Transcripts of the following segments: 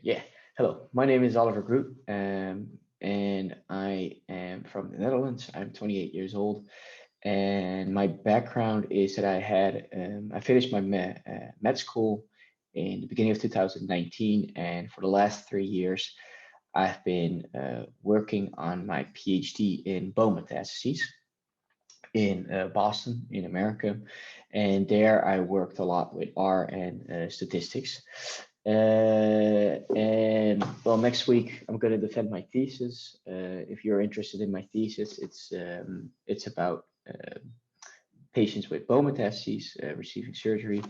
Yeah. Hello, my name is Oliver Groot, and I am from the Netherlands. I'm 28 years old, and my background is that I finished my med school in the beginning of 2019, and for the last 3 years, I've been working on my PhD in bone metastases in Boston, in America, and there I worked a lot with R and statistics. And well, next week I'm going to defend my thesis. If you're interested in my thesis, it's about patients with bone metastases receiving surgery.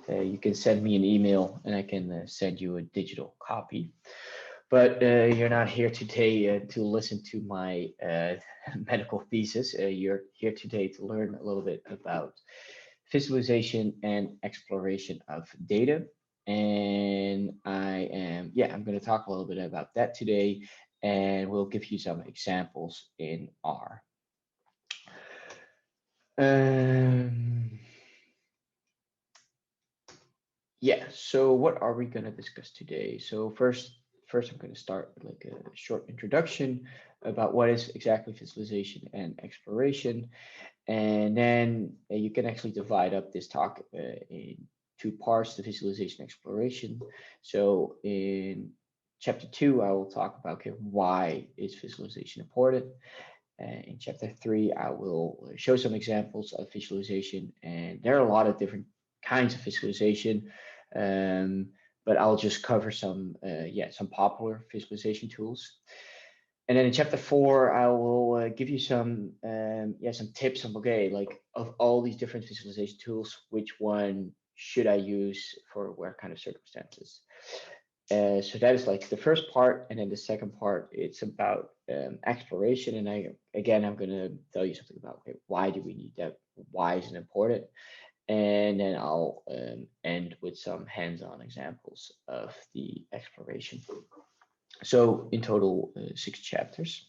You can send me an email, and I can send you a digital copy. But you're not here today to listen to my medical thesis. You're here today to learn a little bit about visualization and exploration of data. And I'm going to talk a little bit about that today, and we'll give you some examples in R. So what are we going to discuss today? So first I'm going to start with like a short introduction about what is exactly visualization and exploration. And then you can actually divide up this talk in two parts, the visualization exploration. So in chapter 2, I will talk about okay, why is visualization important. In chapter 3, I will show some examples of visualization, and there are a lot of different kinds of visualization, but I'll just cover some popular visualization tools. And then in chapter 4, I will give you some tips on okay, like of all these different visualization tools, which one should I use for what kind of circumstances. So that is like the first part, and then the second part it's about exploration. And I'm going to tell you something about okay, why do we need that? Why is it important? And then I'll end with some hands-on examples of the exploration. So in total, 6 chapters.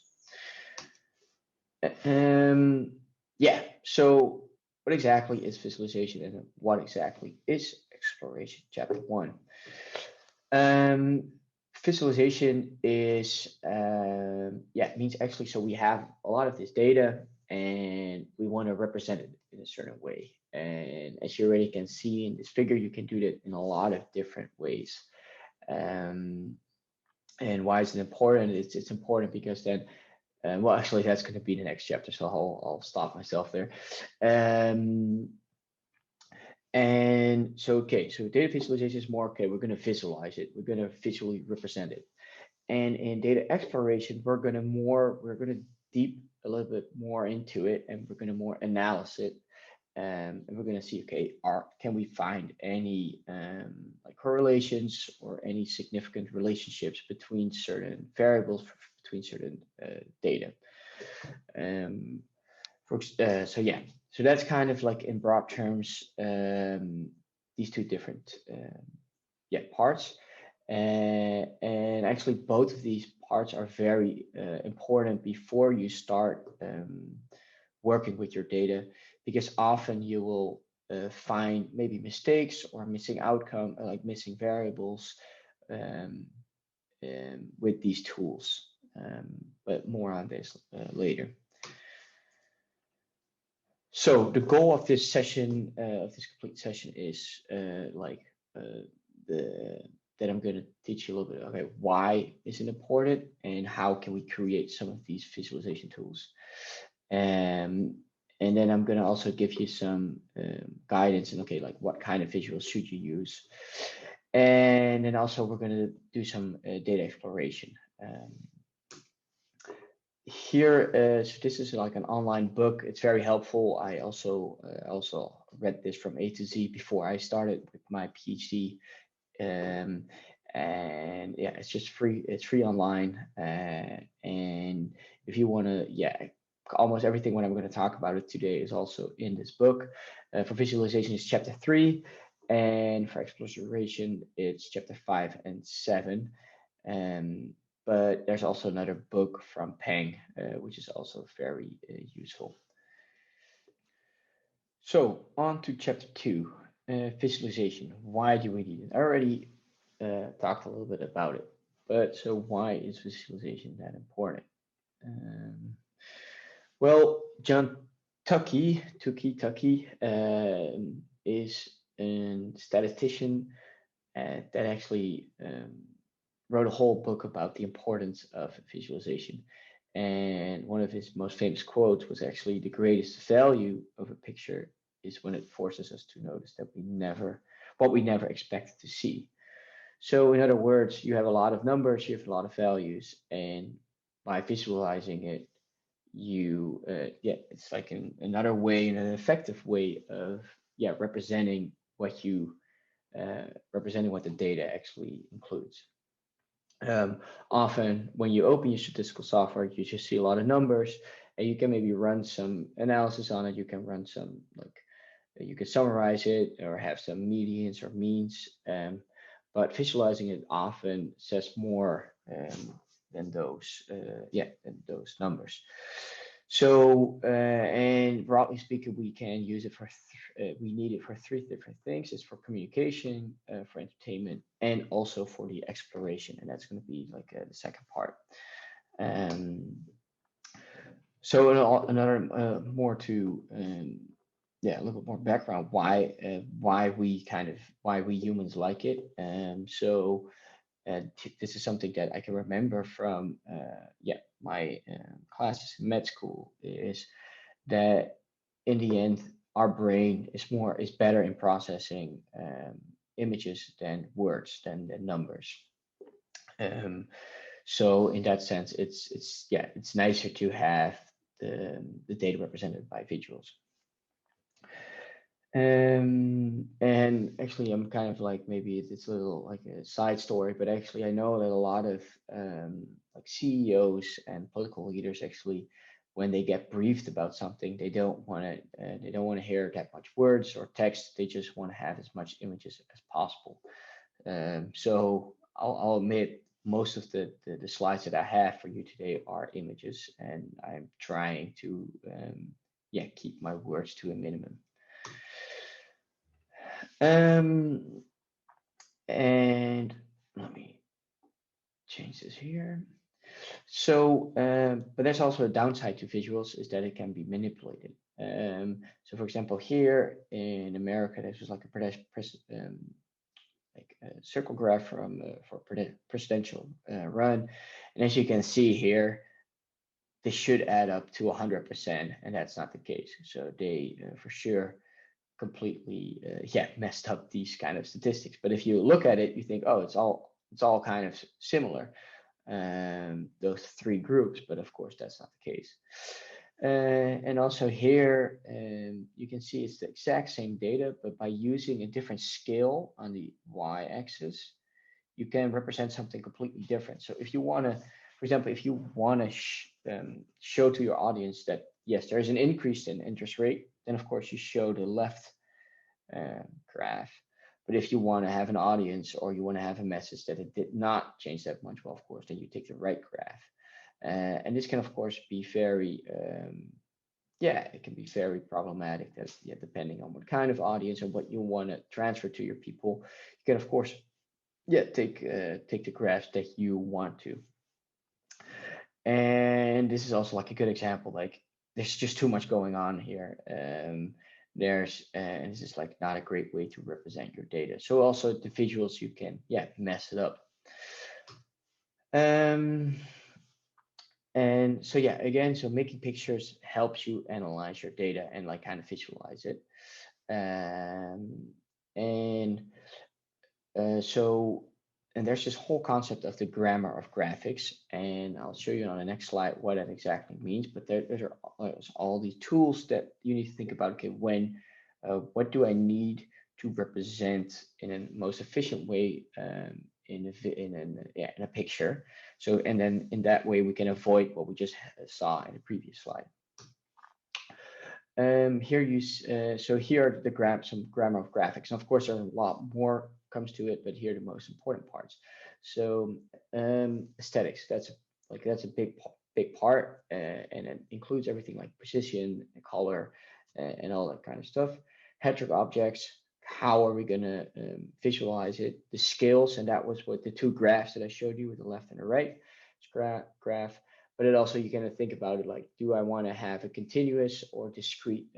So what exactly is visualization and what exactly is exploration? Chapter 1. Visualization is means actually, so we have a lot of this data and we want to represent it in a certain way. And as you already can see in this figure, you can do that in a lot of different ways. And why is it important? It's important because then, well, actually, that's going to be the next chapter, so I'll stop myself there. And so, okay, so data visualization is more, okay, we're going to visualize it. We're going to visually represent it. And in data exploration, we're going to deep a little bit more into it, and we're going to more analyze it. And we're going to see, okay, can we find any like correlations or any significant relationships between certain variables, between certain data. So that's kind of like in broad terms these two different parts, and actually both of these parts are very important before you start working with your data, because often you will find maybe mistakes or missing outcome, like missing variables with these tools. But more on this later. So the goal of this session, of this complete session, is that I'm going to teach you a little bit. Okay, why is it important, and how can we create some of these visualization tools? And then I'm going to also give you some guidance and okay, like what kind of visuals should you use, and then also we're going to do some data exploration. Here, so this is like an online book. It's very helpful. I also read this from A to Z before I started with my PhD, and it's just free. It's free online, and if you want to, almost everything what I'm going to talk about it today is also in this book. For visualization, it's chapter 3, and for exploration, it's chapter 5 and 7. But there's also another book from Peng, which is also very useful. So on to chapter 2, visualization. Why do we need it? I already talked a little bit about it. But so why is visualization that important? Um, well, John Tukey is a statistician that actually wrote a whole book about the importance of visualization. And one of his most famous quotes was actually, "The greatest value of a picture is when it forces us to notice that what we never expected to see." So in other words, you have a lot of numbers, you have a lot of values, and by visualizing it, it's like another way, an effective way of representing what the data actually includes. Often when you open your statistical software, you just see a lot of numbers, and you can maybe run some analysis on it. You can run some, like, you can summarize it or have some medians or means. But visualizing it often says more than those numbers. So, and broadly speaking, we can use it we need it for three different things. It's for communication, for entertainment, and also for the exploration. And that's going to be like the second part. Um, so another more to a little bit more background why we humans like it. This is something that I can remember from my classes in med school, is that in the end our brain is better in processing images than words, than numbers. Um, so in that sense, it's nicer to have the data represented by visuals. And actually, I'm kind of like, maybe it's a little like a side story, but actually, I know that a lot of like CEOs and political leaders actually, when they get briefed about something, they don't want to hear that much words or text. They just want to have as much images as possible. So I'll admit, most of the slides that I have for you today are images, and I'm trying to keep my words to a minimum. And let me change this here. So, but there's also a downside to visuals, is that it can be manipulated. So for example, here in America, there's just like a circle graph for presidential run. And as you can see here, this should add up to 100%, and that's not the case. So they for sure completely messed up these kind of statistics. But if you look at it, you think, oh, it's all kind of similar, those three groups. But of course, that's not the case. And also here, you can see it's the exact same data, but by using a different scale on the y-axis, you can represent something completely different. So if you want to, for example, if you want to show to your audience that yes, there is an increase in interest rate, then of course you show the left graph. But if you want to have an audience, or you want to have a message that it did not change that much, well, of course, then you take the right graph. And this can, of course, be very, it can be very problematic. That depending on what kind of audience and what you want to transfer to your people, you can, of course, take the graphs that you want to. And this is also like a good example. Like, there's just too much going on here. And this is like not a great way to represent your data. So also the visuals, you can mess it up. And so again, so making pictures helps you analyze your data and like kind of visualize it. And there's this whole concept of the grammar of graphics, and I'll show you on the next slide what that exactly means. But there's all these tools that you need to think about. Okay, what do I need to represent in a most efficient way in a picture? So, and then in that way we can avoid what we just saw in the previous slide. Here are some grammar of graphics. And of course, there's a lot more comes to it, but here are the most important parts. So aesthetics, that's a big part, and it includes everything like precision, color, and all that kind of stuff. Heterotic objects, how are we going to visualize it, the scales, and that was what the two graphs that I showed you with the left and the right graph. But it also, you're going to think about it like, do I want to have a continuous or discrete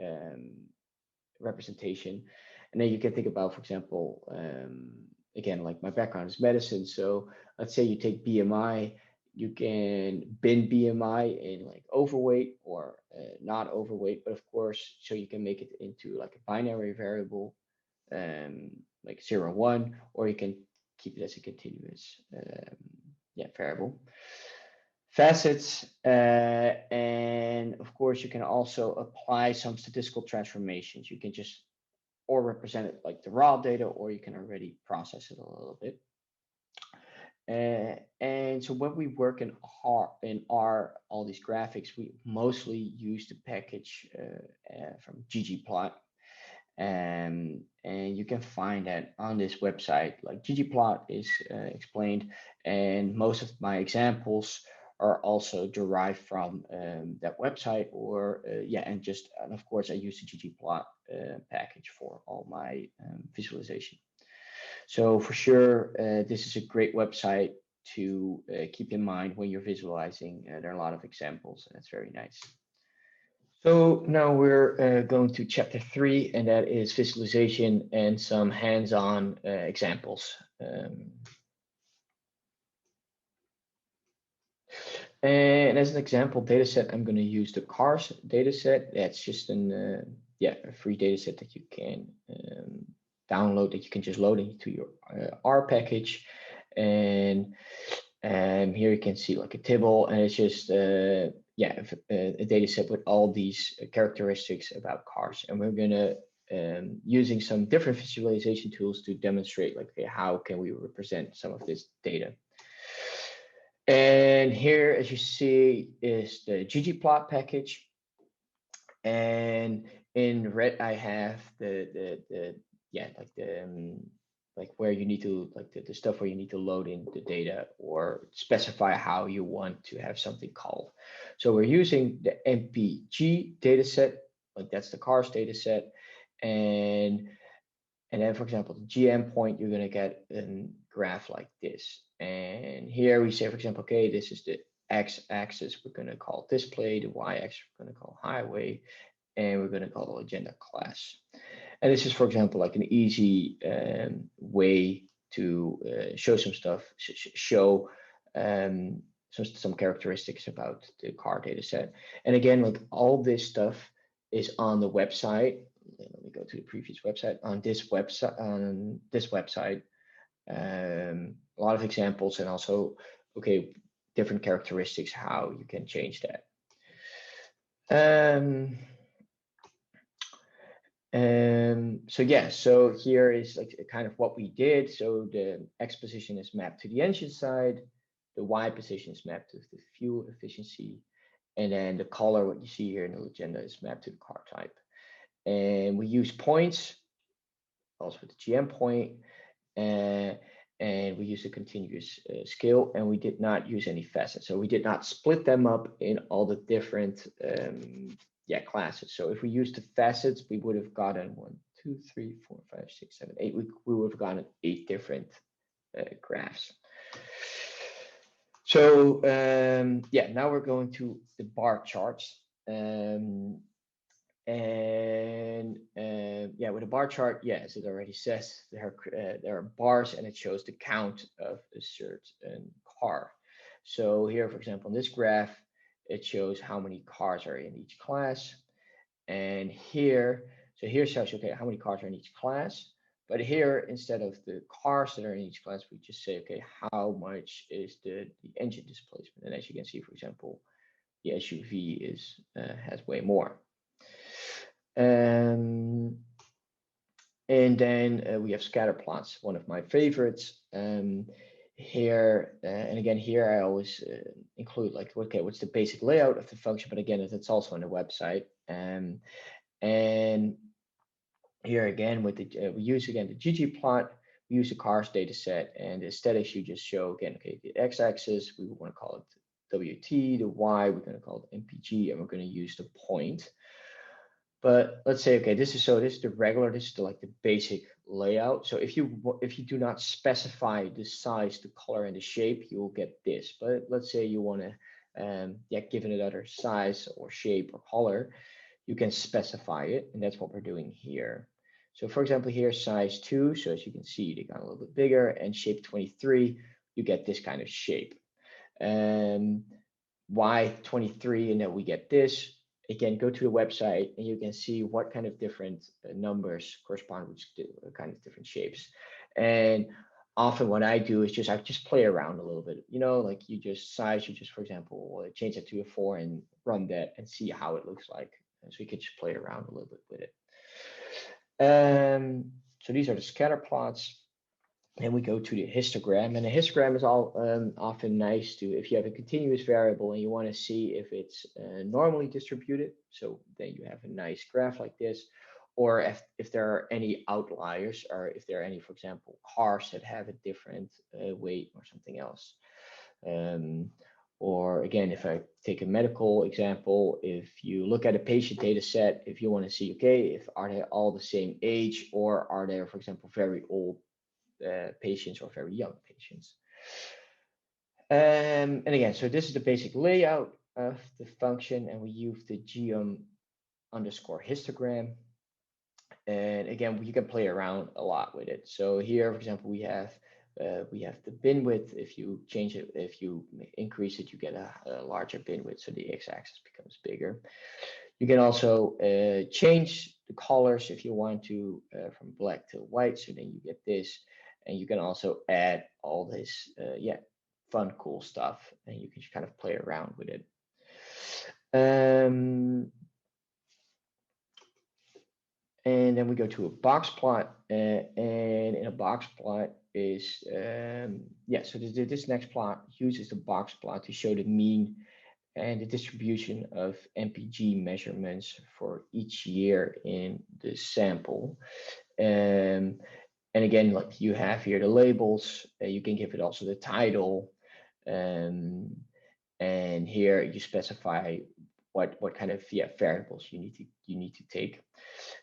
representation? And then you can think about, for example, again, like my background is medicine. So let's say you take BMI, you can bin BMI in like overweight or not overweight, but of course, so you can make it into like a binary variable, like 0, 1, or you can keep it as a continuous variable. Facets, and of course, you can also apply some statistical transformations. You can just or represent it like the raw data, or you can already process it a little bit. And so when we work in R, all these graphics, we mostly use the package from ggplot. And you can find that on this website. Like ggplot is explained, and most of my examples are also derived from that website, or and of course I use the ggplot package for all my visualization. So for sure, this is a great website to keep in mind when you're visualizing. There are a lot of examples, and it's very nice. So now we're going to chapter 3, and that is visualization and some hands-on examples. And as an example dataset, I'm going to use the CARS dataset. That's just a free dataset that you can download, that you can just load into your R package. And here you can see like a table, and it's just a data set with all these characteristics about cars. And we're gonna using some different visualization tools to demonstrate like, okay, how can we represent some of this data. And here, as you see, is the ggplot package. And in red, I have like where you need to, like the stuff where you need to load in the data or specify how you want to have something called. So we're using the MPG dataset, like that's the CARS dataset. And then, for example, the GM point, you're going to get a graph like this. And here we say, for example, okay, this is the x-axis, we're going to call display, the y-axis, we're going to call highway, and we're going to call the agenda class. And this is, for example, like an easy way to show some stuff, show some characteristics about the car data set. And again, like all this stuff is on the website. Let me go to the previous website. On this website, a lot of examples, and also, okay, different characteristics, how you can change that. So here is like kind of what we did. So the X position is mapped to the engine side, the Y position is mapped to the fuel efficiency, and then the color, what you see here in the agenda, is mapped to the car type. And we use points, also with the GM point, and we use a continuous scale, and we did not use any facets. So we did not split them up in all the different classes. So if we used the facets, we would have gotten 1, 2, 3, 4, 5, 6, 7, 8. We would have gotten 8 different graphs. So now we're going to the bar charts. With a bar chart, as it already says, there are bars, and it shows the count of a certain car. So here, for example, in this graph, it shows how many cars are in each class. And here shows you, okay, how many cars are in each class. But here, instead of the cars that are in each class, we just say, okay, how much is the engine displacement? And as you can see, for example, the SUV has way more. And then we have scatter plots, one of my favorites. Here, and again, here I always include like, okay, what's the basic layout of the function? But again, it's also on the website. And here again, with the we use again the ggplot, we use the CARS data set, and the aesthetics you just show again, okay, the x-axis, we want to call it WT, the y, we're going to call it MPG, and we're going to use the point. But let's say, okay, this is the regular, this is like the basic layout. So if you do not specify the size, the color, and the shape, you will get this. But let's say you want to give it another size or shape or color, you can specify it, and that's what we're doing here. So for example, here size 2. So as you can see, they got a little bit bigger, and shape 23, you get this kind of shape. Why 23, and then we get this. Again, go to the website and you can see what kind of different numbers correspond with kind of different shapes. And often what I do is I just play around a little bit, like you just, for example, change it to a 4 and run that and see how it looks like. And so you can just play around a little bit with it. So these are the scatter plots. Then we go to the histogram, and the histogram is all often nice to if you have a continuous variable and you want to see if it's normally distributed. So then you have a nice graph like this, or if there are any outliers, or if there are any, for example, cars that have a different weight or something else. Or again, if I take a medical example, if you look at a patient data set, if you want to see, okay, are they all the same age, or are they, for example, very old patients or very young patients. And again, so this is the basic layout of the function, and we use the geom underscore histogram. And again, you can play around a lot with it. So here, for example, we have the bin width. If you change it, if you increase it, you get a larger bin width, so the x-axis becomes bigger. You can also change the colors if you want to from black to white, so then you get this. And you can also add all this, fun, cool stuff, and you can just kind of play around with it. And then we go to a box plot, and in a box plot is, so this next plot uses the box plot to show the mean and the distribution of MPG measurements for each year in the sample. And again, like you have here the labels, you can give it also the title, and here you specify what kind of variables you need to take.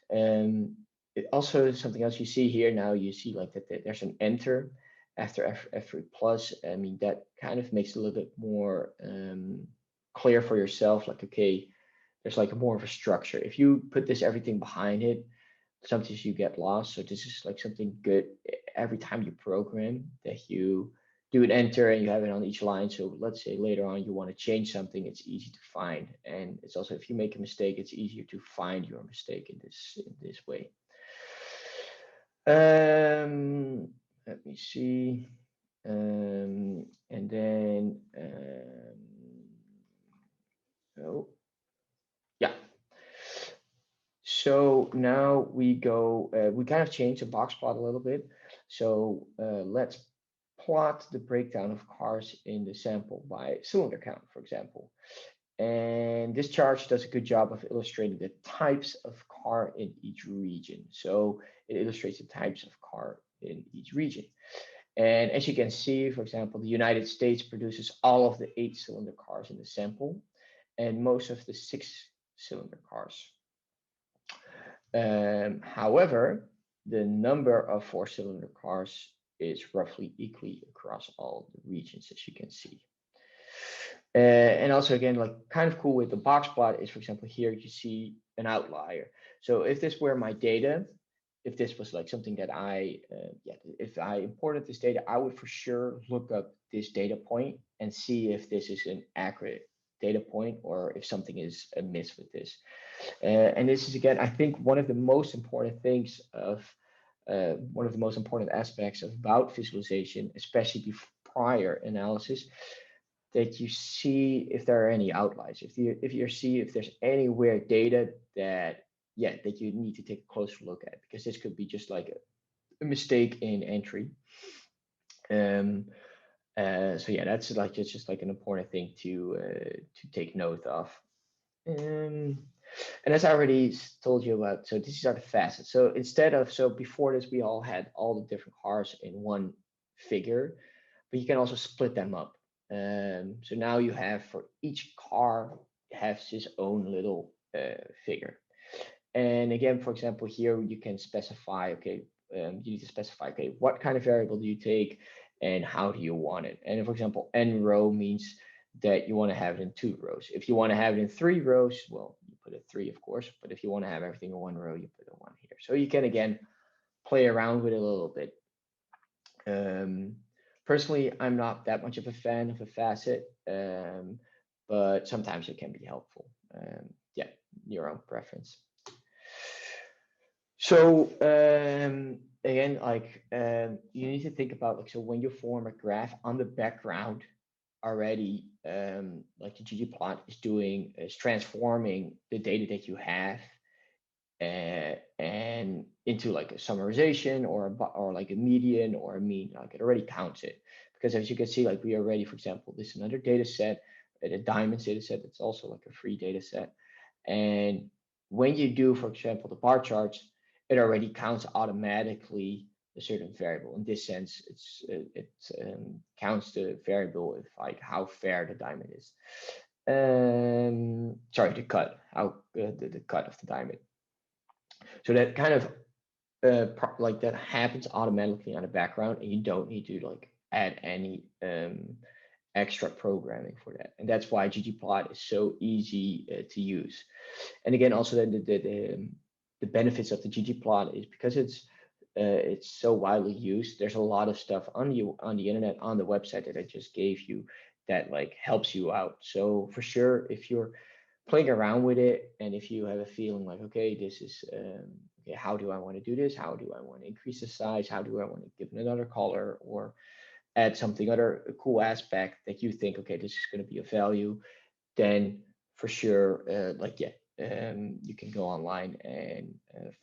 It also something else you see here now. You see like that there's an enter after F3 plus. I mean, that kind of makes it a little bit more clear for yourself. Like, okay, there's like more of a structure. If you put this everything behind it, sometimes you get lost. So this is like something good every time you program, that you do an enter and you have it on each line. So let's say later on you want to change something, it's easy to find. And it's also, if you make a mistake, it's easier to find your mistake in this way. Let me see. And then so now we go, we kind of change the box plot a little bit. So let's plot the breakdown of cars in the sample by cylinder count, for example. And this chart does a good job of illustrating the types of car in each region. So it illustrates the types of car in each region. And as you can see, for example, the United States produces all of the 8-cylinder cars in the sample and most of the 6-cylinder cars. However, the number of 4-cylinder cars is roughly equally across all the regions, as you can see. And also, again, like kind of cool with the box plot is, for example, here you see an outlier. So if this were my data, if this was like something that if I imported this data, I would for sure look up this data point and see if this is an accurate data point or if something is amiss with this. And this is, again, I think one of the most important things of one of the most important aspects about visualization, especially prior analysis, that you see if there are any outliers. If you see if there's any weird data that you need to take a closer look at, because this could be just like a mistake in entry. So that's like it's just like an important thing to take note of. And as I already told you about, so these are the facets. So before this, we all had all the different cars in one figure, but you can also split them up. So now you have, for each car has his own little figure. And again, for example, here you can specify, okay, you need to specify, okay, what kind of variable do you take and how do you want it? And for example, n row means that you want to have it in 2 rows. If you want to have it in 3 rows, well, you put a 3, of course, but if you want to have everything in 1 row, you put a 1 here. So you can, again, play around with it a little bit. Personally, I'm not that much of a fan of a facet, but sometimes it can be helpful. Yeah, your own preference. So again, like you need to think about, like, so when you form a graph on the background already, like the ggplot is transforming the data that you have and into like a summarization or like a median or a mean. Like it already counts it, because as you can see, like we already, for example, this is another data set, a diamonds data set. It's also like a free data set. And when you do, for example, the bar charts, it already counts automatically a certain variable. In this sense, it counts the variable of like how fair the diamond is. Sorry, the cut, how the cut of the diamond. So that kind of like that happens automatically on the background, and you don't need to like add any extra programming for that. And that's why ggplot is so easy to use. And again, also then the benefits of the ggplot is because it's so widely used. There's a lot of stuff on the internet, on the website that I just gave you, that like helps you out. So for sure, if you're playing around with it, and if you have a feeling like, okay, this is okay, how do I want to do this? How do I want to increase the size? How do I want to give it another color or add something other cool aspect that you think, okay, this is going to be a value? Then for sure, like yeah, you can go online and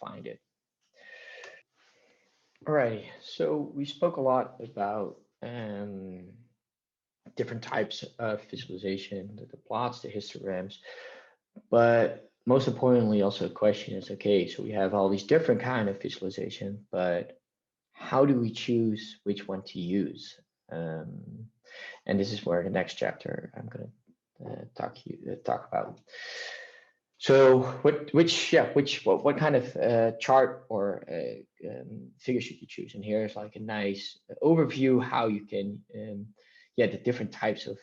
find it. Alrighty, so we spoke a lot about different types of visualization, the plots, the histograms, but most importantly, also a question is, okay, so we have all these different kind of visualization, but how do we choose which one to use? And this is where the next chapter I'm going to talk about. So what kind of chart or figure should you choose? And here's like a nice overview how you can the different types of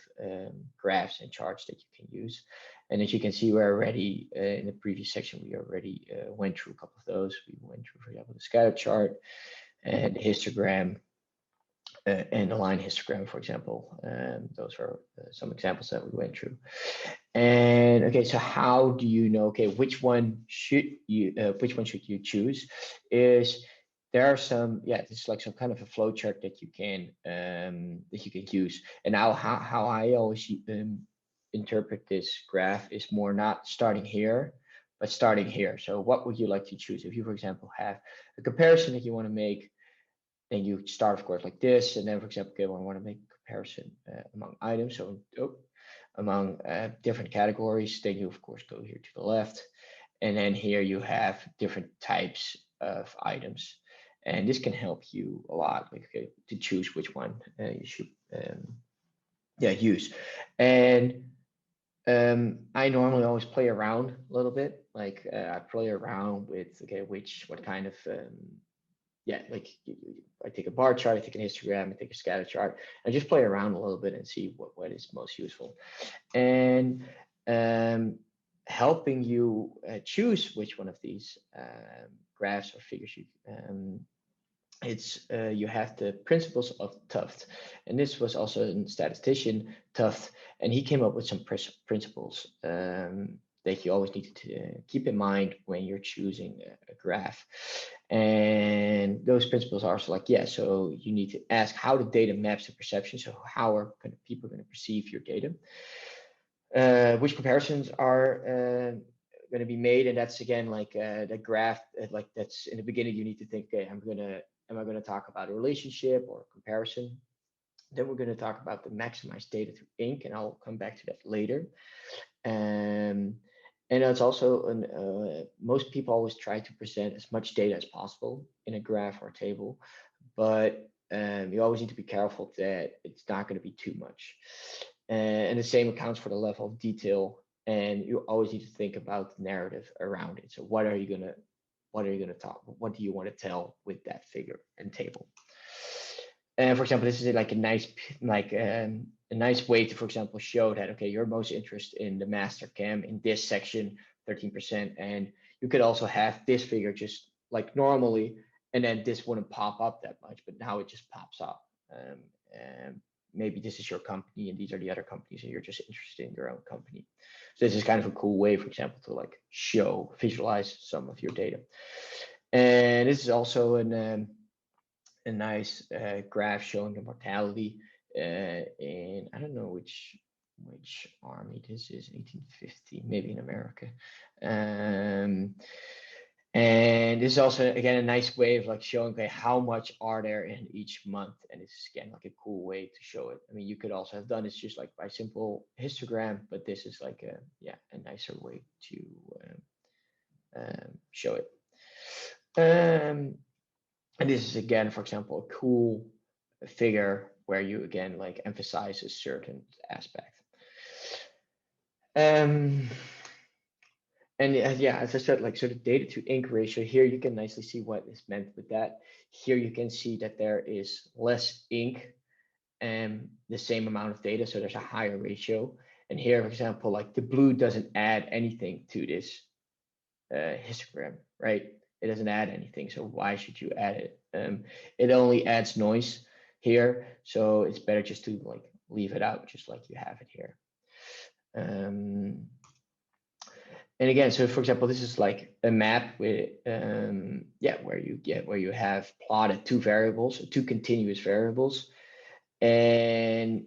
graphs and charts that you can use. And as you can see, we're already in the previous section, we already went through a couple of those. We went through, for example, the scatter chart and the histogram and the line histogram, for example. Those are some examples that we went through. And okay, so how do you know, okay, which one should you choose? Is there are some, it's like some kind of a flow chart that you can use. And now how I always interpret this graph is more not starting here, but starting here. So what would you like to choose? If you, for example, have a comparison that you want to make, then you start, of course, like this. And then, for example, okay, I want to make a comparison among items. So among different categories, then you, of course, go here to the left. And then here you have different types of items. And this can help you a lot, like, okay, to choose which one you should use. And I normally always play around a little bit. Like I play around with, okay, what kind of like I take a bar chart, I take an histogram, I take a scatter chart, and just play around a little bit and see what is most useful. And helping you choose which one of these graphs or figures you have the principles of Tuft. And this was also a statistician, Tuft, and he came up with some principles that you always need to keep in mind when you're choosing a graph. And those principles are also like, so you need to ask how the data maps to perception. So how are people going to perceive your data? Which comparisons are going to be made? And that's again like the graph, like that's in the beginning, you need to think, okay, am I going to talk about a relationship or a comparison? Then we're going to talk about the maximized data through ink, and I'll come back to that later. And it's also, most people always try to present as much data as possible in a graph or a table, but you always need to be careful that it's not going to be too much. And the same accounts for the level of detail. And you always need to think about the narrative around it. So what are you going to what are you going to talk? What do you want to tell with that figure and table? And for example, this is like a nice a nice way to, for example, show that okay, you're most interested in the master cam in this section, 13%, and you could also have this figure just like normally, and then this wouldn't pop up that much, but now it just pops up. And maybe this is your company and these are the other companies, and you're just interested in your own company. So this is kind of a cool way, for example, to like visualize some of your data. And this is also a nice graph showing the mortality in, I don't know which army this is, 1850, maybe in America. And this is also, again, a nice way of like showing, okay, how much are there in each month? And it's, again, like a cool way to show it. I mean, you could also have done this just like by simple histogram, but this is like a nicer way to show it. And this is, again, for example, a cool figure where you, again, like emphasize a certain aspect. And yeah, as I said, like, so the data to ink ratio here, you can nicely see what is meant with that. Here you can see that there is less ink and the same amount of data, so there's a higher ratio. And here, for example, like the blue doesn't add anything to this histogram, right? It doesn't add anything, so why should you add it? It only adds noise here, so it's better just to like leave it out, just like you have it here. And again, so for example, this is like a map with where you have plotted two variables, two continuous variables, and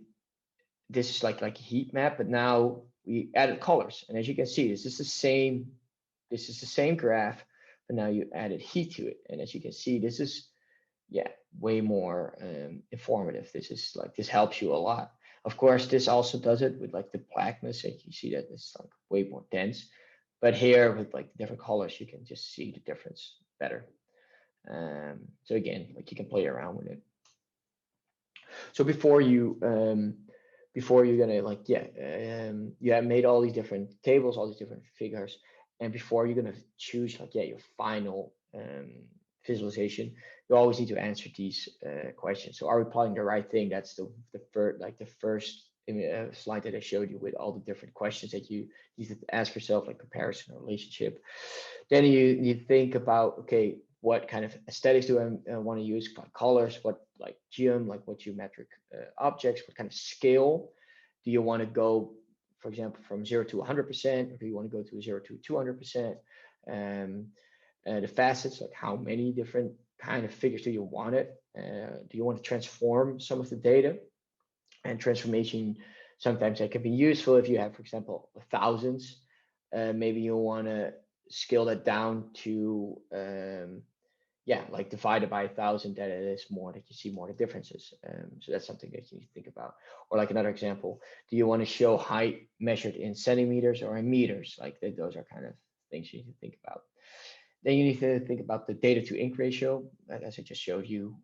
this is like a heat map, but now we added colors, and as you can see, this is the same graph, but now you added heat to it, and as you can see, this is way more informative. This helps you a lot. Of course, this also does it with like the blackness, and you see that it's like way more dense. But here with like different colors, you can just see the difference better. So again, like you can play around with it. So before you're gonna like you have made all these different tables, all these different figures, and before you're gonna choose like your final visualization, you always need to answer these questions. So are we plotting the right thing? That's the first slide that I showed you with all the different questions that you need to ask yourself, like comparison or relationship. Then you think about, okay, what kind of aesthetics do I want to use? Like colors, what geometric objects, what kind of scale do you want to go, for example, from 0 to 100%, or do you want to go to 0 to 200%? The facets, like how many different kind of figures do you want it? Do you want to transform some of the data? And transformation, sometimes that can be useful if you have, for example, thousands. Maybe you want to scale that down to like divided by 1,000, that it is more, that you see more the differences. So that's something that you need to think about. Or like another example, do you want to show height measured in centimeters or in meters? Like those are kind of things you need to think about. Then you need to think about the data to ink ratio. As I just showed you,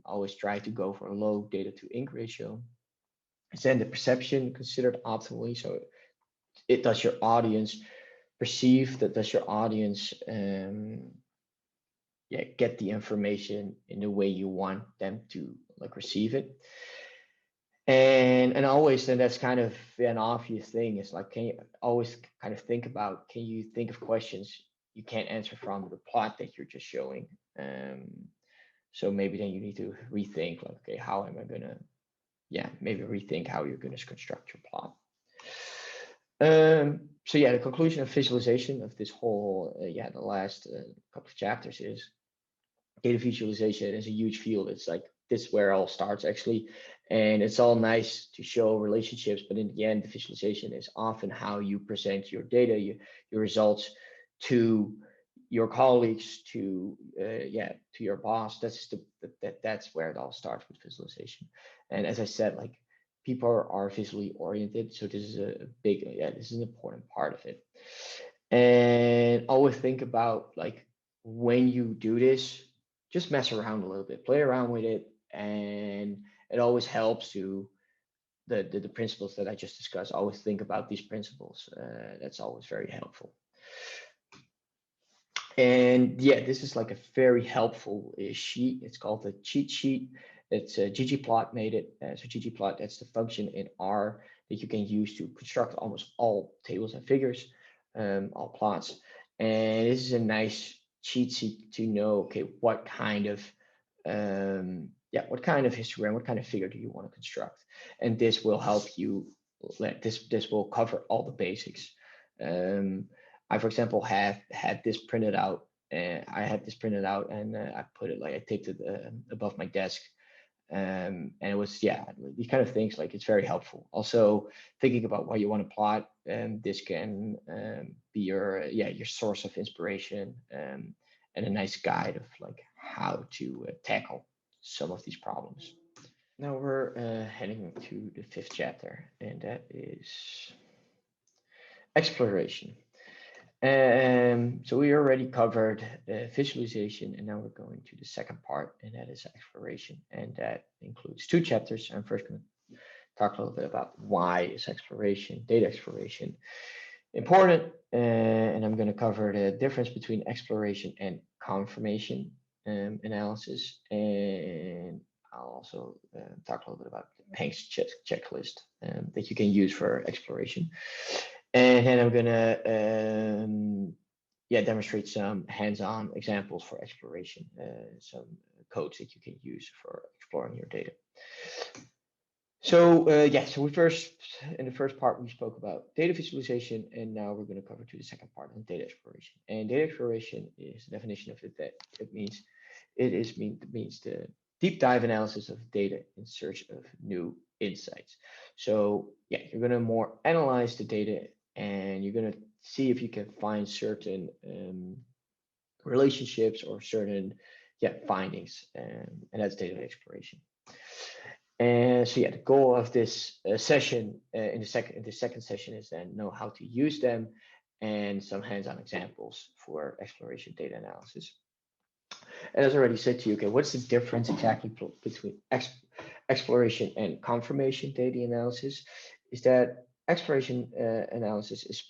always try to go for a low data to ink ratio. Then the perception considered optimally. So does your audience perceive that? Does your audience get the information in the way you want them to like receive it? And always, then that's kind of an obvious thing. Is like, can you always kind of think about, can you think of questions you can't answer from the plot that you're just showing? So maybe then you need to rethink, like, okay, how am I gonna, maybe rethink how you're gonna construct your plot. So the conclusion of visualization of this whole, the last couple of chapters is data visualization is a huge field. It's like this where it all starts actually, and it's all nice to show relationships, but in the end, the visualization is often how you present your data, your results to your colleagues, to your boss. That's where it all starts with visualization. And as I said, like people are visually oriented, so this is this is an important part of it. And always think about, like, when you do this, just mess around a little bit, play around with it, and it always helps to the principles that I just discussed. Always think about these principles. That's always very helpful. And yeah, this is like a very helpful sheet. It's called the cheat sheet. It's ggplot made it. So ggplot, that's the function in R that you can use to construct almost all tables and figures, all plots. And this is a nice cheat sheet to know, okay, what kind of what kind of histogram, what kind of figure do you want to construct? And this will help you. This will cover all the basics. Um, I, for example, have had this printed out, and I had this printed out, and I put it like I taped it above my desk, and it was these kind of things, like it's very helpful. Also, thinking about what you want to plot, this can be your source of inspiration, and a nice guide of like how to tackle some of these problems. Now we're heading to the fifth chapter, and that is exploration. So we already covered visualization, and now we're going to the second part, and that is exploration. And that includes two chapters. I'm first going to talk a little bit about why is exploration, data exploration, important, and I'm going to cover the difference between exploration and confirmation analysis, and I'll also talk a little bit about the Panks checklist that you can use for exploration. And then I'm gonna demonstrate some hands-on examples for exploration, some codes that you can use for exploring your data. So so we first, in the first part, we spoke about data visualization, and now we're going to cover to the second part on data exploration. And data exploration is the definition of it, that it means the deep dive analysis of data in search of new insights. So yeah, you're going to more analyze the data, and you're going to see if you can find certain relationships or certain findings, and that's data exploration. And so the goal of this session in the second session is then know how to use them and some hands-on examples for exploration data analysis. And as I already said to you, okay, what's the difference exactly between exploration and confirmation data analysis? Is that exploration analysis is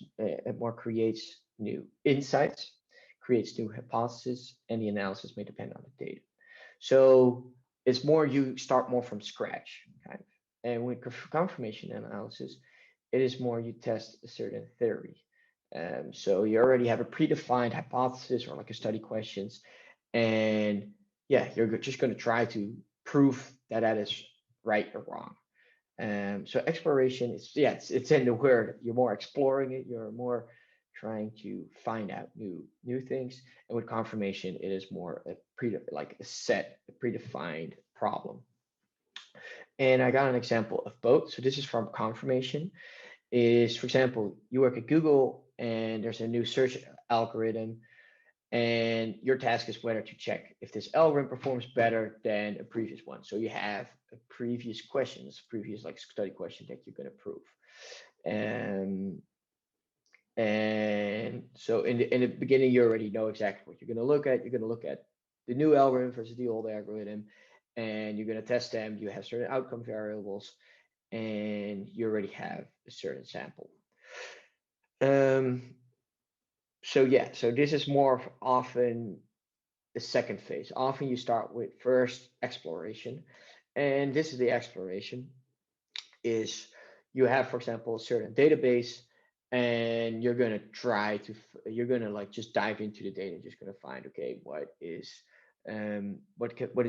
more creates new insights, creates new hypotheses, and the analysis may depend on the data. So it's more, you start more from scratch, kind of. And with confirmation analysis, it is more you test a certain theory. So you already have a predefined hypothesis or like a study questions, and you're just going to try to prove that that is right or wrong. So exploration is it's in the word. You're more exploring it. You're more trying to find out new things. And with confirmation, it is more a predefined problem. And I got an example of both. So this is from confirmation. Is, for example, you work at Google and there's a new search algorithm, and your task is whether to check if this algorithm performs better than a previous one. So you have a previous like study question that you're going to prove. And so in the beginning, you already know exactly what you're going to look at. You're going to look at the new algorithm versus the old algorithm, and you're going to test them. You have certain outcome variables, and you already have a certain sample. So this is more often the second phase. Often you start with first exploration, and this is the exploration. Is you have, for example, a certain database, and you're gonna you're gonna like just dive into the data, and just gonna find, okay, what is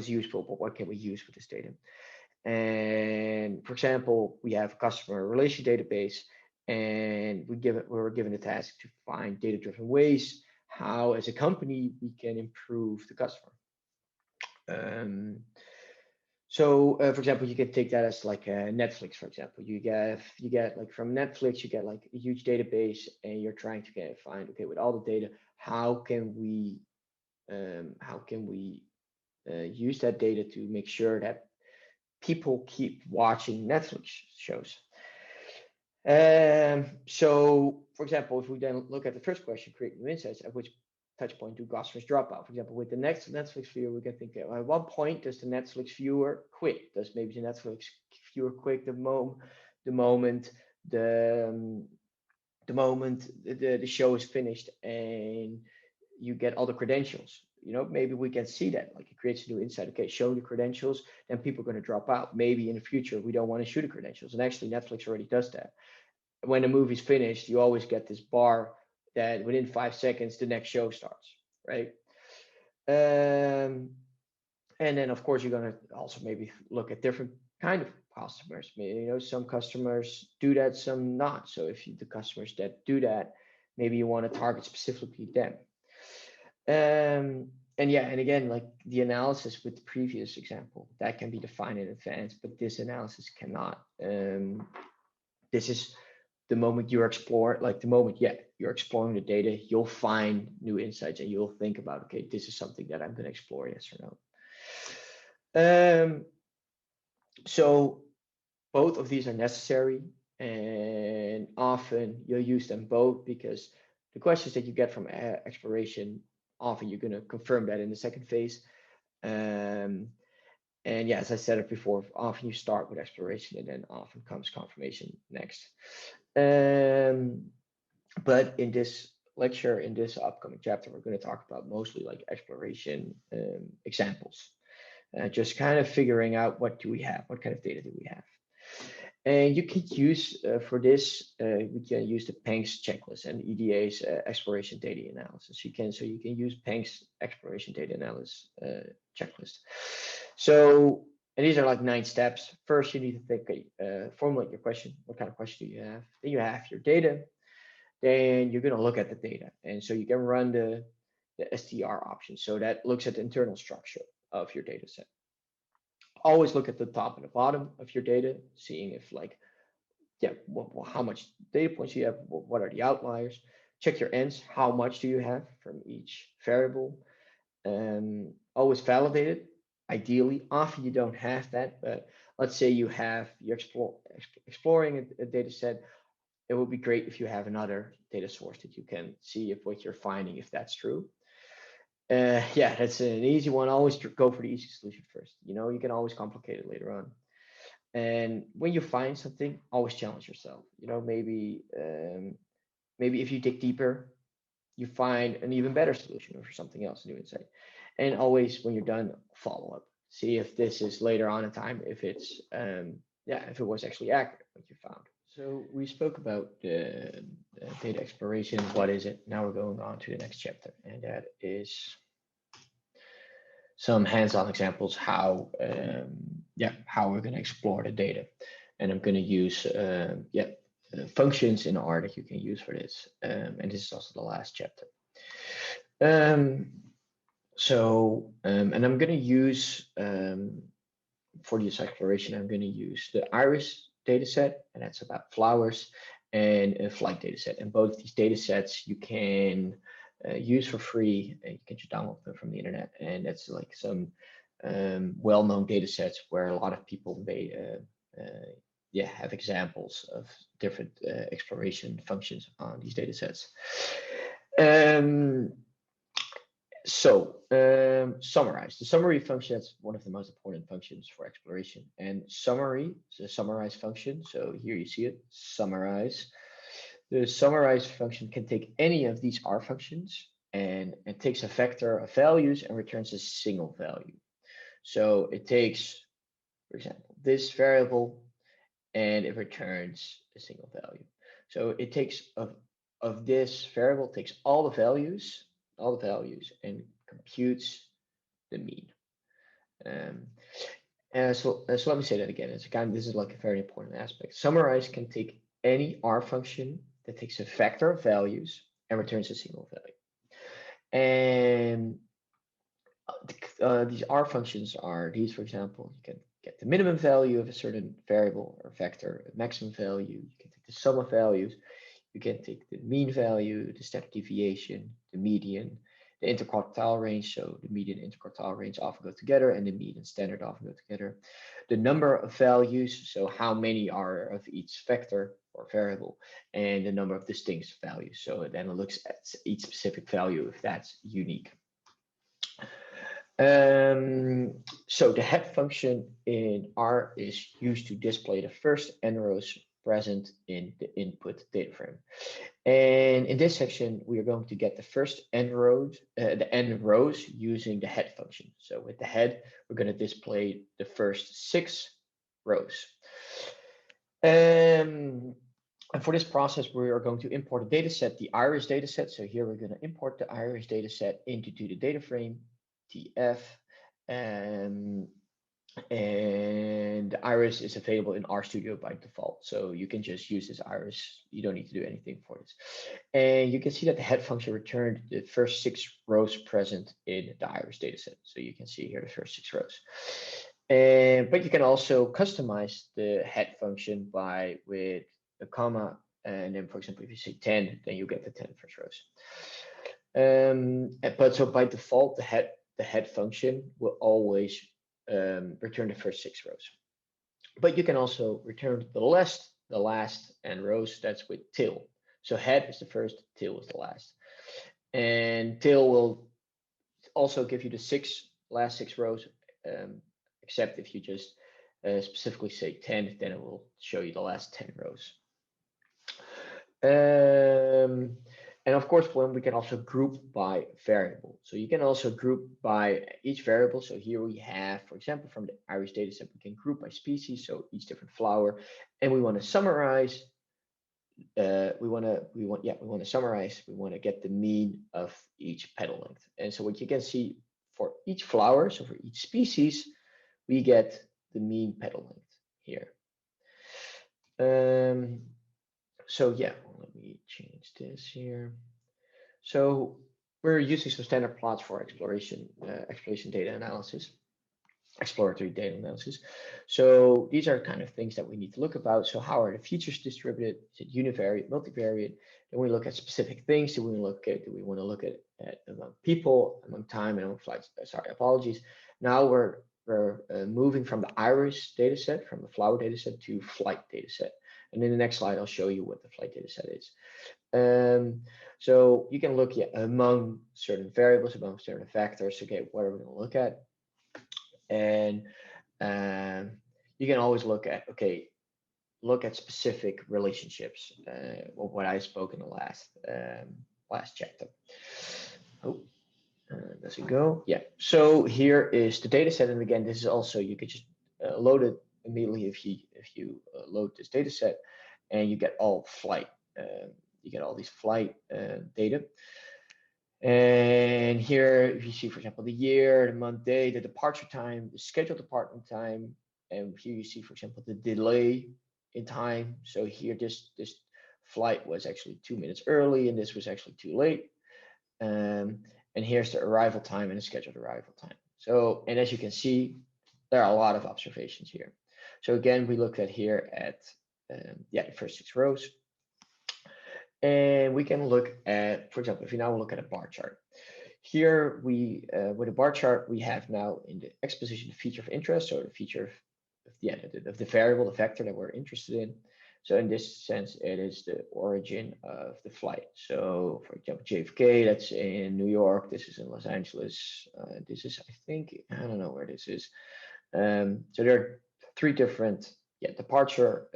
useful, but what can we use with this data? And for example, we have a customer relation database, and we were given the task to find data-driven ways how, as a company, we can improve the customer. So, for example, you can take that as like Netflix, for example. You get like from Netflix, you get like a huge database, and you're trying to find, okay, with all the data, how can we use that data to make sure that people keep watching Netflix shows. So, for example, if we then look at the first question, create new insights, at which touch point do customers drop out? For example, with the next Netflix viewer, we can think, at what point does the Netflix viewer quit? Does maybe the Netflix viewer quit the moment the show is finished, and you get all the credentials. Maybe we can see that, like it creates a new insight. Okay, show the credentials, then people are going to drop out. Maybe in the future we don't want to show the credentials, and actually Netflix already does that. When the movie's finished, you always get this bar that within 5 seconds the next show starts, right? Um, and then of course you're going to also maybe look at different kind of customers. Some customers do that, some not. So if the customers that do that, maybe you want to target specifically them. And yeah, and again, like the analysis with the previous example, that can be defined in advance, but this analysis cannot. This is the moment you explore, like the moment, yeah, you're exploring the data, you'll find new insights and you'll think about, okay, this is something that I'm going to explore, yes or no. So both of these are necessary, and often you'll use them both because the questions that you get from exploration, often you're going to confirm that in the second phase. And yeah, as I said it before, often you start with exploration and then often comes confirmation next. But in this lecture, in this upcoming chapter, we're going to talk about mostly like exploration examples. Just kind of figuring out what do we have, what kind of data do we have. And you can use for this, we can use the PANCS checklist and EDA's exploration data analysis. You can use PANCS exploration data analysis checklist. So, and these are like 9 steps. First, you need to think, formulate your question. What kind of question do you have? Then you have your data. Then you're going to look at the data, and so you can run the STR option. So that looks at the internal structure of your data set. Always look at the top and the bottom of your data, seeing if how much data points you have, what are the outliers. Check your ends, how much do you have from each variable. Always validate it. Ideally, often you don't have that, but let's say you're exploring a data set. It would be great if you have another data source that you can see if what you're finding, if that's true. Yeah, that's an easy one. Always go for the easy solution first. You can always complicate it later on. And when you find something, always challenge yourself. Maybe if you dig deeper, you find an even better solution or something else, a new insight. And always, when you're done, follow up. See if this is later on in time, if it's if it was actually accurate what you found. So we spoke about the data exploration. What is it? Now we're going on to the next chapter, and that is some hands-on examples how we're going to explore the data. And I'm going to use functions in R that you can use for this. And this is also the last chapter. And I'm going to use for this exploration, I'm going to use the iris data set, and that's about flowers, and a flight data set. And both of these data sets you can use for free. You can just download them from the internet, and that's like some well-known data sets where a lot of people may have examples of different exploration functions on these data sets. Summarize. The summary function, that's one of the most important functions for exploration. And summary is a summarize function. So here you see it, summarize. The summarize function can take any of these R functions and it takes a vector of values and returns a single value. So it takes, for example, this variable and it returns a single value. So it takes of this variable, takes all the values and computes the mean. So let me say that again. This is like a very important aspect. Summarize can take any R function that takes a vector of values and returns a single value. And these R functions are these, for example, you can get the minimum value of a certain variable or vector, a maximum value. You can take the sum of values. You can take the mean value, the standard deviation, the median, the interquartile range. So the median and interquartile range often go together, and the mean and standard often go together. The number of values, so how many are of each vector or variable, and the number of distinct values. So then it looks at each specific value if that's unique. So the head function in R is used to display the first n rows present in the input data frame. And in this section, we are going to get the first n rows, using the head function. So with the head, we're going to display the first 6 rows. And for this process, we are going to import a data set, the iris data set. So here we're going to import the iris data set into the data frame, tf, and the iris is available in RStudio by default. So you can just use this iris. You don't need to do anything for this. And you can see that the head function returned the first 6 rows present in the iris dataset. So you can see here the first 6 rows. But you can also customize the head function with a comma. And then, for example, if you say 10, then you get the 10 first rows. But so by default, the head function will always return the first 6 rows. But you can also return the last n rows. That's with till. So head is the first, till is the last. And till will also give you the last 6 rows, except if you just specifically say 10, then it will show you the last 10 rows. And of course, when we can also group by variable. So you can also group by each variable. So here we have, for example, from the iris dataset, we can group by species. So each different flower, and we want to summarize. We want to summarize. We want to get the mean of each petal length. And so what you can see for each flower, so for each species, we get the mean petal length here. So yeah, let me change this here. So we're using some standard plots for exploration data analysis, exploratory data analysis. So these are kind of things that we need to look about. So how are the features distributed? Is it univariate, multivariate? Then we look at specific things. Do we want to look at among people, among time, and among flights? Sorry, apologies. Now we're moving from the iris dataset, from the flower dataset, to flight dataset. And in the next slide, I'll show you what the flight dataset is. So you can look among certain variables, among certain factors. Okay, what are we going to look at? And you can always look at specific relationships, of what I spoke in the last chapter. Oh, does it go? Yeah. So here is the data set, and again, this is also, you can just load it immediately if you load this data set, and you get all flight. You get all these flight data. And here, if you see, for example, the year, the month, day, the departure time, the scheduled departure time, and here you see, for example, the delay in time. So here, this flight was actually 2 minutes early, and this was actually too late. And here's the arrival time and the scheduled arrival time. So, and as you can see, there are a lot of observations here. So again, we looked at here at the first 6 rows. And we can look at, for example, if you now look at a bar chart. Here with a bar chart, we have now in the X position the feature of interest, so the feature of the variable, the vector that we're interested in. So in this sense, it is the origin of the flight. So for example, JFK, that's in New York. This is in Los Angeles. This is, I think, I don't know where this is. So there are 3 different, departure,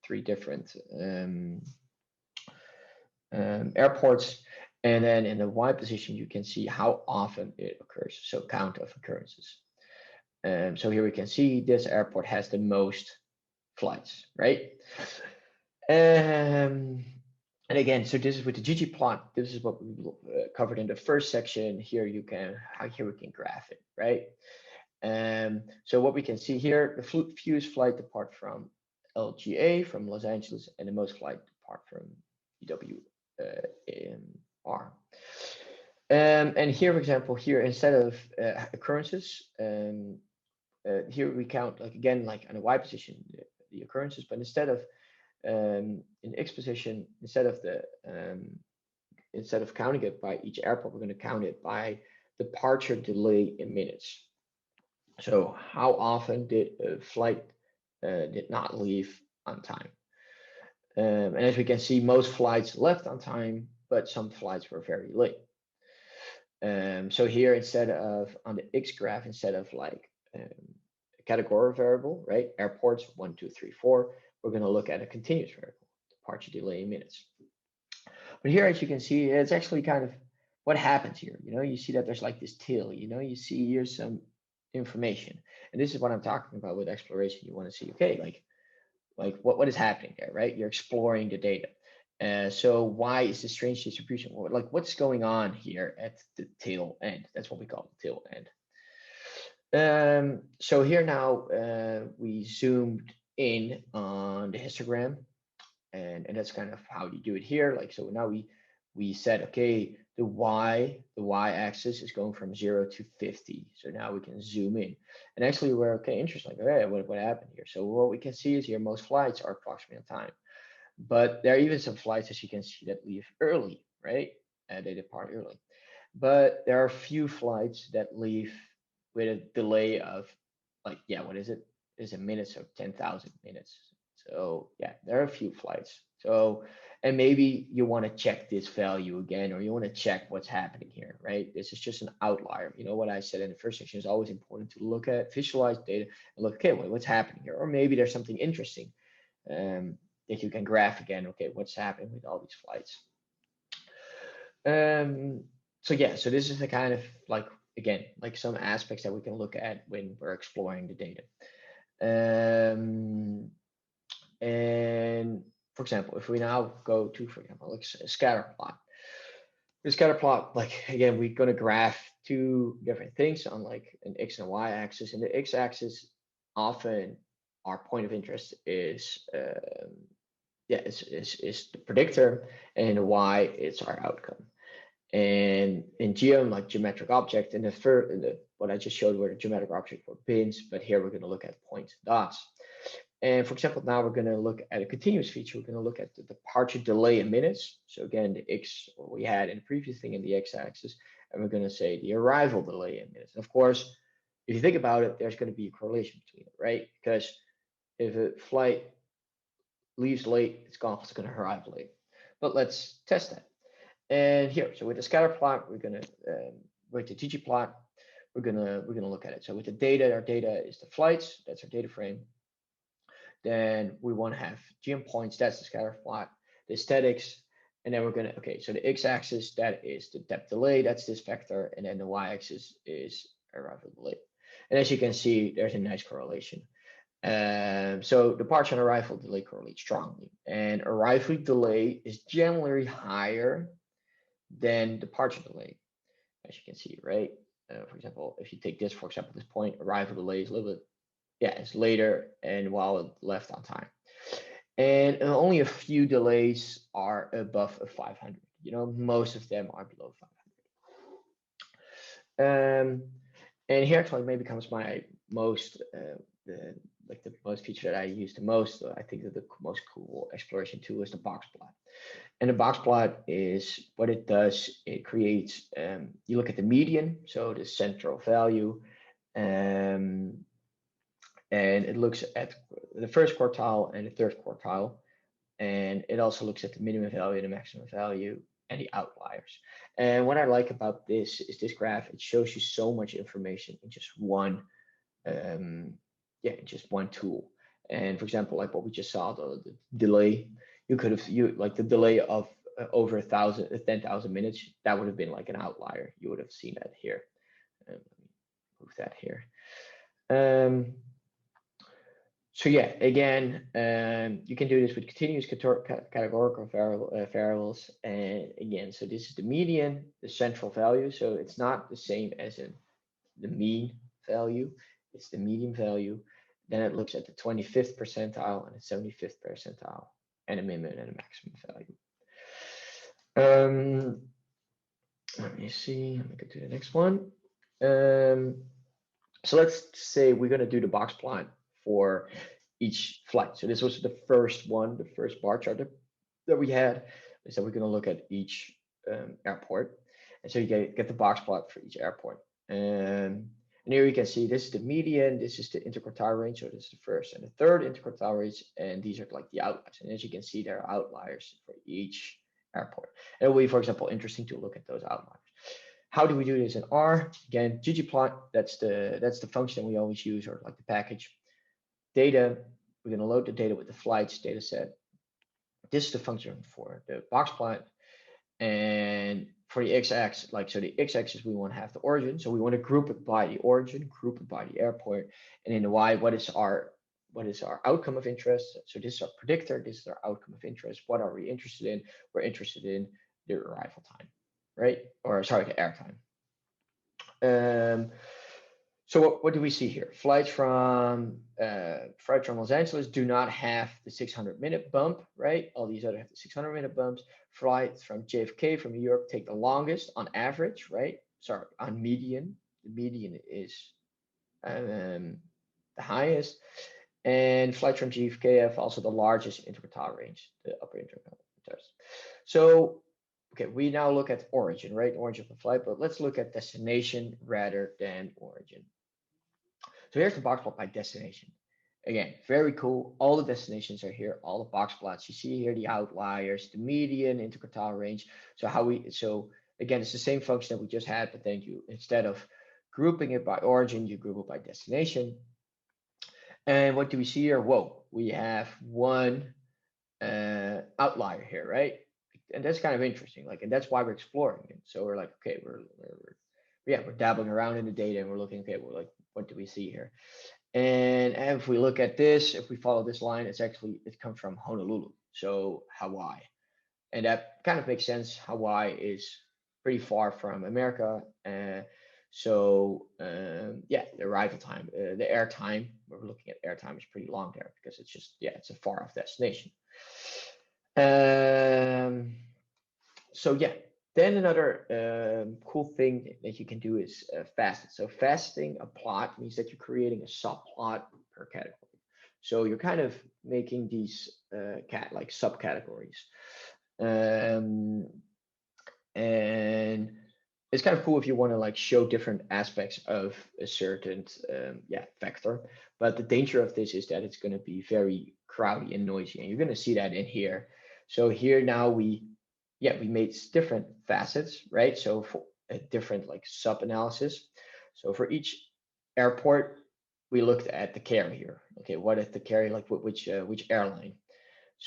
3 different airports. And then in the Y position, you can see how often it occurs. So count of occurrences. So here we can see this airport has the most flights, right? And again, so this is with the ggplot. This is what we covered in the first section. Here we can graph it, right? So what we can see here, the fewest flight depart from LGA, from Los Angeles, and the most flight depart from EWR. And here, for example, here instead of occurrences, here we count like on a Y position the occurrences, but instead of in X position, instead of counting it by each airport, we're going to count it by departure delay in minutes. So how often did a flight did not leave on time? And as we can see, most flights left on time, but some flights were very late. So here, instead of on the X graph, instead of like a category variable, right? Airports 1, 2, 3, 4. we're going to look at a continuous variable, departure delay in minutes. But here, as you can see, it's actually kind of what happens here. You see that there's like this tail, you see here's some information. And this is what I'm talking about with exploration. You want to see, okay, like what is happening there, right? You're exploring the data. So why is this strange distribution? Like what's going on here at the tail end? That's what we call the tail end. So here now we zoomed in on the histogram, and that's kind of how you do it here. Like, so now we said, okay, the y-axis is going from 0 to 50. So now we can zoom in, and actually we're okay, interesting. Like, okay, what happened here? So what we can see is here most flights are approximately on time, but there are even some flights, as you can see, that leave early, right? They depart early, but there are a few flights that leave with a delay of like, yeah, what is it? Is a minute, so 10,000 minutes. So yeah, there are a few flights. So, and maybe you want to check this value again, or you want to check what's happening here, right? This is just an outlier. What I said in the first section is always important to look at, visualize data, and look, okay, what's happening here? Or maybe there's something interesting that you can graph again. Okay, what's happening with all these flights? So yeah, so this is the kind of like, again, like some aspects that we can look at when we're exploring the data. And for example, if we now go to, for example, like a scatter plot. The scatter plot, like again, we're going to graph two different things on like an x and y axis. And the x-axis, often our point of interest is is the predictor, and the y is our outcome. And in geom, like geometric object, and what I just showed were the geometric object for bins, but here we're going to look at points and dots. And for example, now we're going to look at a continuous feature. We're going to look at the departure delay in minutes. So again, the x, what we had in the previous thing in the x-axis, and we're going to say the arrival delay in minutes. And of course, if you think about it, there's going to be a correlation between it, right? Because if a flight leaves late, it's going to arrive late. But let's test that. And here, so with the scatter plot, we're going to with the ggplot, we're gonna look at it. So with the data, our data is the flights. That's our data frame. Then we want to have geom points. That's the scatter plot. The aesthetics, and then we're gonna, okay, so the x-axis, that is the depth delay. That's this vector, and then the y-axis is arrival delay. And as you can see, there's a nice correlation. So departure and arrival delay correlate strongly, and arrival delay is generally higher than departure delay, as you can see, right? For example, if you take this, for example, this point, arrival delay is a little bit, yeah, it's later and while it left on time. And only a few delays are above a 500. Most of them are below 500. And here actually maybe comes my most, the most feature that I use the most. I think that the most cool exploration tool is the box plot. And the box plot is what it does. It creates, you look at the median, so the central value, and it looks at the first quartile and the third quartile. And it also looks at the minimum value, the maximum value, and the outliers. And what I like about this is this graph, it shows you so much information in just one, just one tool. And for example, like what we just saw, the delay, you could have, like the delay of over 10,000 minutes, that would have been like an outlier. You would have seen that here. Let me move that here. So yeah, again, you can do this with continuous categorical variables. And again, so this is the median, the central value. So it's not the same as in the mean value. It's the median value. Then it looks at the 25th percentile and the 75th percentile, and a minimum and a maximum value. Let me see. Let me go to the next one. So let's say we're going to do the box plot for each flight. So this was the first one, the first bar chart that we had. So we're going to look at each airport. And so you get the box plot for each airport. And here you can see this is the median, this is the interquartile range. So this is the first and the third interquartile range. And these are like the outliers. And as you can see, there are outliers for each airport. And it will be, for example, interesting to look at those outliers. How do we do this in R? Again, ggplot, that's the function we always use, or like the package. Data, we're going to load the data with the flights data set. This is the function for the box plot. And for the x-axis, like, so the x-axis, we want to have the origin. So we want to group it by the origin, group it by the airport. And in the y, what is our outcome of interest? So this is our predictor, this is our outcome of interest. What are we interested in? We're interested in the arrival time, right? Or sorry, the air time. So what do we see here? Flights from Los Angeles do not have the 600-minute bump, right? All these other have the 600-minute bumps. Flights from JFK from New York take the longest on average, right? Sorry, on median. The median is the highest. And flights from JFK have also the largest interquartile range, the upper interquartile. So, okay, we now look at origin, right? Origin of the flight, but let's look at destination rather than origin. So here's the box plot by destination. Again, very cool. All the destinations are here, all the box plots. You see here the outliers, the median, interquartile range. So again, it's the same function that we just had, but then you, instead of grouping it by origin, you group it by destination. And what do we see here? Whoa, we have one outlier here, right? And that's kind of interesting. Like, and that's why we're exploring it. So we're like, okay, we're dabbling around in the data and we're looking, okay, well, like, what do we see here? And if we look at this, if we follow this line, it comes from Honolulu, so Hawaii. And that kind of makes sense. Hawaii is pretty far from America. Yeah, the arrival time, the air time, we're looking at air time is pretty long there because it's just, yeah, it's a far off destination. So yeah, then another cool thing that you can do is facet. So faceting a plot means that you're creating a subplot per category. So you're kind of making these like subcategories. And it's kind of cool if you want to like show different aspects of a certain vector. But the danger of this is that it's going to be very crowdy and noisy, and you're going to see that in here. So here now we made different facets, right? So for a different like sub analysis. So for each airport, we looked at the carrier. Okay, what is the carrier, like which airline?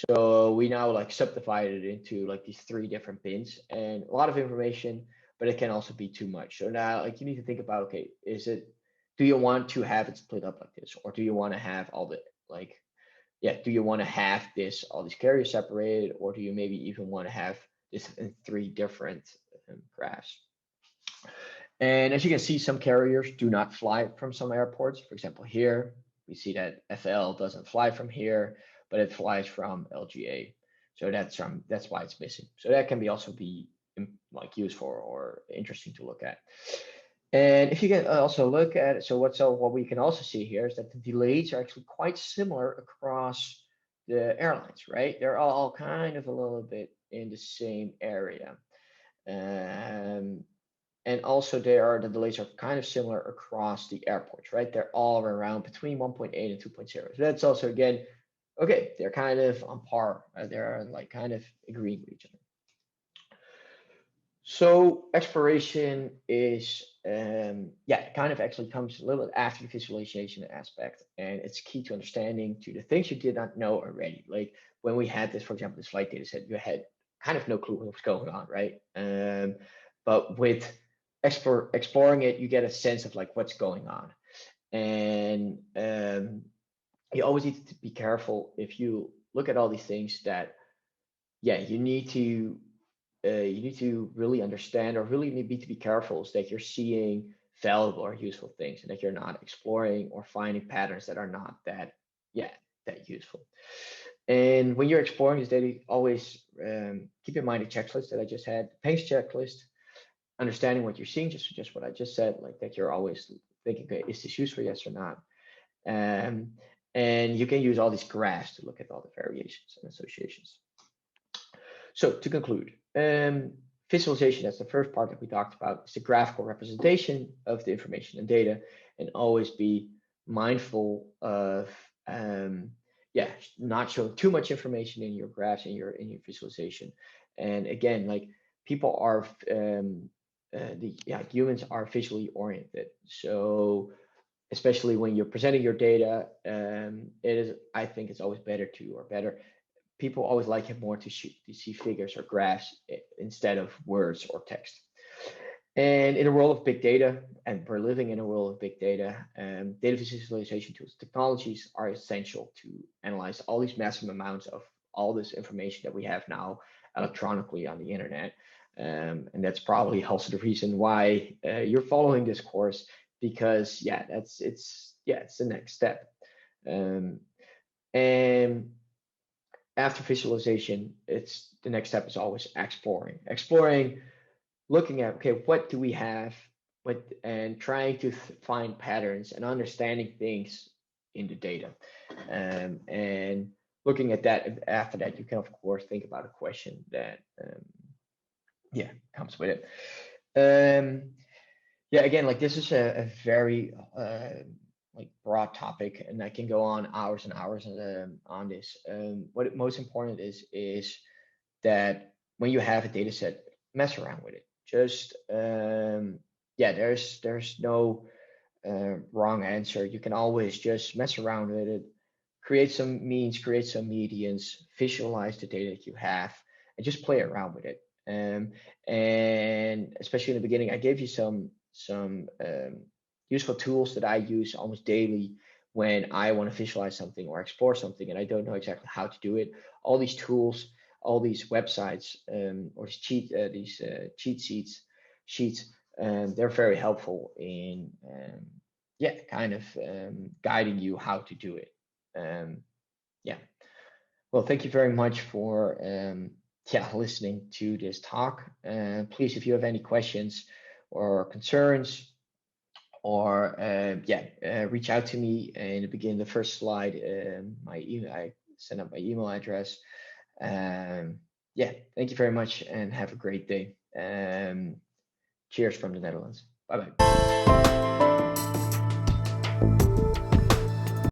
So we now like subdivided it into like these 3 different bins, and a lot of information, but it can also be too much. So now like you need to think about, okay, do you want to have it split up like this, or do you want to have all the like, do you want to have all these carriers separated, or do you maybe even want to have this in 3 different graphs? And as you can see, some carriers do not fly from some airports. For example, here we see that FL doesn't fly from here, but it flies from LGA. So that's why it's missing. So that can also be like useful or interesting to look at. And if you can also look at it, so what we can also see here is that the delays are actually quite similar across the airlines, right? They're all kind of a little bit in the same area. And also the delays are kind of similar across the airports, right? They're all around between 1.8 and 2.0. So that's also, again, okay, they're kind of on par. They're like kind of agreeing with each other. So exploration is, kind of actually comes a little bit after the visualization aspect, and it's key to understanding to the things you did not know already. Like when we had this, for example, this flight data set, you had kind of no clue what was going on, right? But with exploring it, you get a sense of like what's going on. And you always need to be careful if you look at all these things that, you need to really understand, or really need to be careful, is that you're seeing valuable or useful things, and that you're not exploring or finding patterns that are not that useful. And when you're exploring this data, always keep in mind the checklist that I just had, Peng's checklist, understanding what you're seeing, just what I just said, like that you're always thinking, okay, is this useful, yes or not? And you can use all these graphs to look at all the variations and associations. So to conclude, visualization, that's the first part that we talked about, is the graphical representation of the information and data, and always be mindful of not showing too much information in your graphs and your visualization. And again, like people are humans are visually oriented, so especially when you're presenting your data. I think it's always better. People always like it more to see figures or graphs instead of words or text. And in a world of big data, and we're living in a world of big data, data visualization tools, technologies are essential to analyze all these massive amounts of all this information that we have now electronically on the internet. And that's probably also the reason why you're following this course, because it's the next step. And after visualization, it's the next step is always exploring, looking at, okay, what do we have, and trying to find patterns and understanding things in the data. And looking at that, after that, you can of course think about a question that comes with it. Again, like this is a very like broad topic, and I can go on hours and hours on this. What most important is that when you have a data set, mess around with it. Just there's no wrong answer. You can always just mess around with it, create some means, create some medians, visualize the data that you have, and just play around with it. And especially in the beginning, I gave you some useful tools that I use almost daily when I want to visualize something or explore something and I don't know exactly how to do it. All these tools, all these websites, or these cheat sheets, they're very helpful in guiding you how to do it. Well, thank you very much for listening to this talk. Please, if you have any questions or concerns, or reach out to me. In the beginning, the first slide, my email, I send up my email address. Thank you very much and have a great day. Cheers from the Netherlands. Bye bye.